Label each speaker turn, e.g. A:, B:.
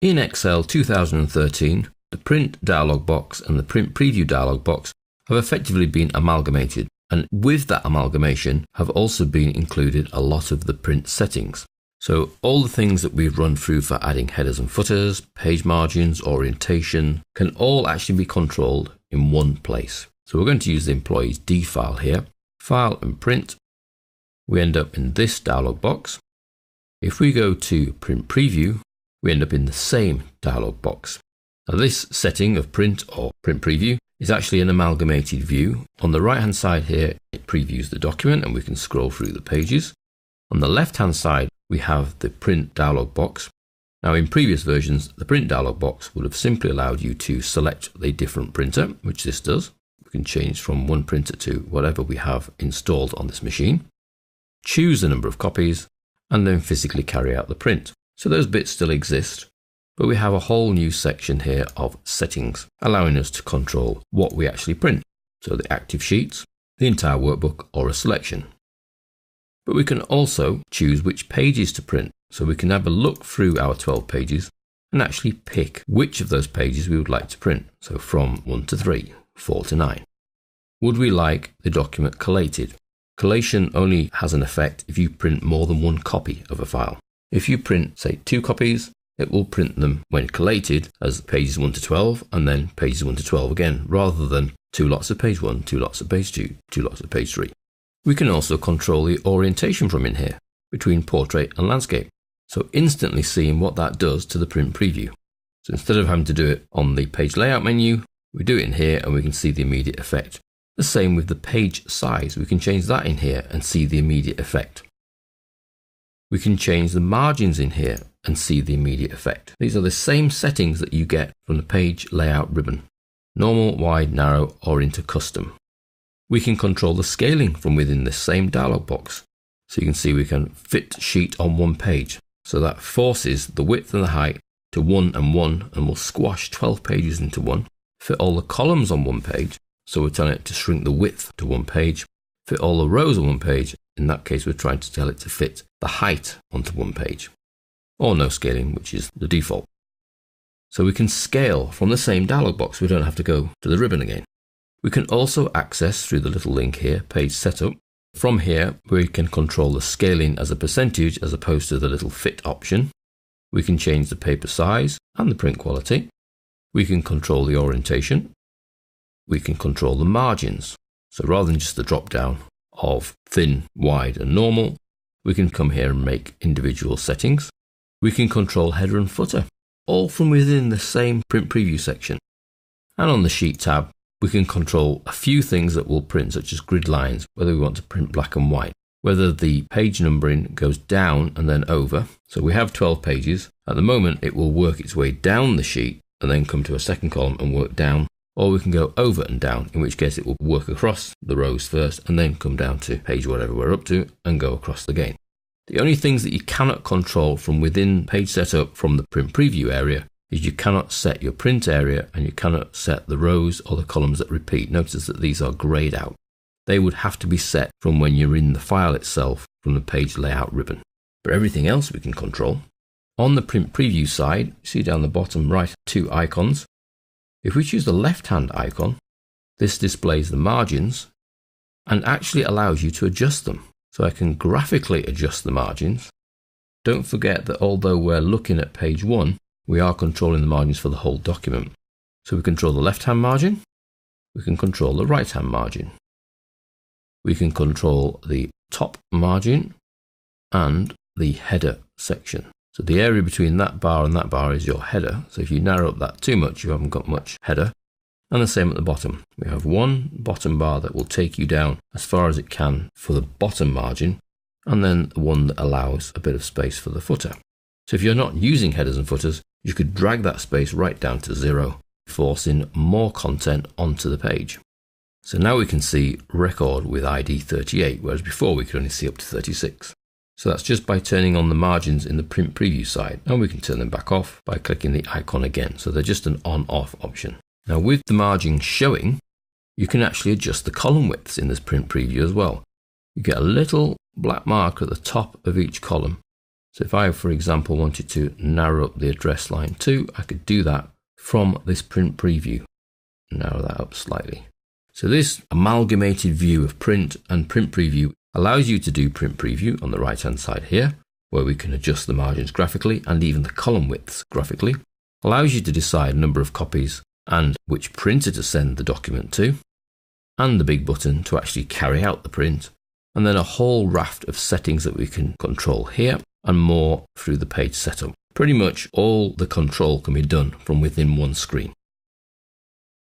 A: In Excel 2013, the print dialog box and the print preview dialog box have effectively been amalgamated, and with that amalgamation have also been included a lot of the print settings. So all the things that we've run through for adding headers and footers, page margins, orientation, can all actually be controlled in one place. So we're going to use the employees D file here, file and print. We end up in this dialog box. If we go to print preview, we end up in the same dialog box. Now this setting of print or print preview is actually an amalgamated view. On the right hand side here, it previews the document and we can scroll through the pages. On the left hand side, we have the print dialog box. Now in previous versions, the print dialog box would have simply allowed you to select a different printer, which this does. We can change from one printer to whatever we have installed on this machine, choose the number of copies, and then physically carry out the print. So those bits still exist, but we have a whole new section here of settings, allowing us to control what we actually print. So the active sheets, the entire workbook, or a selection. But we can also choose which pages to print. So we can have a look through our 12 pages and actually pick which of those pages we would like to print. So from 1 to 3, 4 to 9. Would we like the document collated? Collation only has an effect if you print more than one copy of a file. If you print, say, 2 copies, it will print them when collated as pages 1 to 12 and then pages 1 to 12 again, rather than 2 lots of page 1, 2 lots of page 2, 2 lots of page 3. We can also control the orientation from in here, between portrait and landscape. So instantly seeing what that does to the print preview. So instead of having to do it on the page layout menu, we do it in here and we can see the immediate effect. The same with the page size. We can change that in here and see the immediate effect. We can change the margins in here and see the immediate effect. These are the same settings that you get from the page layout ribbon. Normal, wide, narrow, or into custom. We can control the scaling from within this same dialog box. So you can see we can fit sheet on one page. So that forces the width and the height to 1 and 1 and will squash 12 pages into one. Fit all the columns on one page. So we're telling it to shrink the width to one page. Fit all the rows on one page. In that case, we're trying to tell it to fit the height onto one page. Or no scaling, which is the default. So we can scale from the same dialog box. We don't have to go to the ribbon again. We can also access through the little link here, page setup. From here, we can control the scaling as a percentage as opposed to the little fit option. We can change the paper size and the print quality. We can control the orientation. We can control the margins. So rather than just the drop down of thin, wide and normal, we can come here and make individual settings. We can control header and footer, all from within the same print preview section. And on the sheet tab, we can control a few things that will print, such as grid lines, whether we want to print black and white, whether the page numbering goes down and then over. So we have 12 pages. At the moment, it will work its way down the sheet and then come to a second column and work down. Or we can go over and down, in which case it will work across the rows first and then come down to page whatever we're up to and go across again. The only things that you cannot control from within page setup from the print preview area is you cannot set your print area and you cannot set the rows or the columns that repeat. Notice that these are grayed out. They would have to be set from when you're in the file itself from the page layout ribbon. But everything else we can control. On the print preview side, you see down the bottom right 2 icons. If we choose the left-hand icon, this displays the margins and actually allows you to adjust them. So I can graphically adjust the margins. Don't forget that although we're looking at page 1, we are controlling the margins for the whole document. So we control the left-hand margin, we can control the right-hand margin. We can control the top margin and the header section. So the area between that bar and that bar is your header. So if you narrow up that too much, you haven't got much header. And the same at the bottom. We have one bottom bar that will take you down as far as it can for the bottom margin, and then one that allows a bit of space for the footer. So if you're not using headers and footers, you could drag that space right down to 0, forcing more content onto the page. So now we can see record with ID 38, whereas before we could only see up to 36. So that's just by turning on the margins in the print preview side, and we can turn them back off by clicking the icon again. So they're just an on-off option. Now with the margin showing, you can actually adjust the column widths in this print preview as well. You get a little black mark at the top of each column, So if I, for example, wanted to narrow up the address line too, I could do that from this print preview. Narrow that up slightly. So this amalgamated view of print and print preview allows you to do print preview on the right hand side here, where we can adjust the margins graphically and even the column widths graphically. Allows you to decide number of copies and which printer to send the document to, and the big button to actually carry out the print, and then a whole raft of settings that we can control here and more through the page setup. Pretty much all the control can be done from within one screen.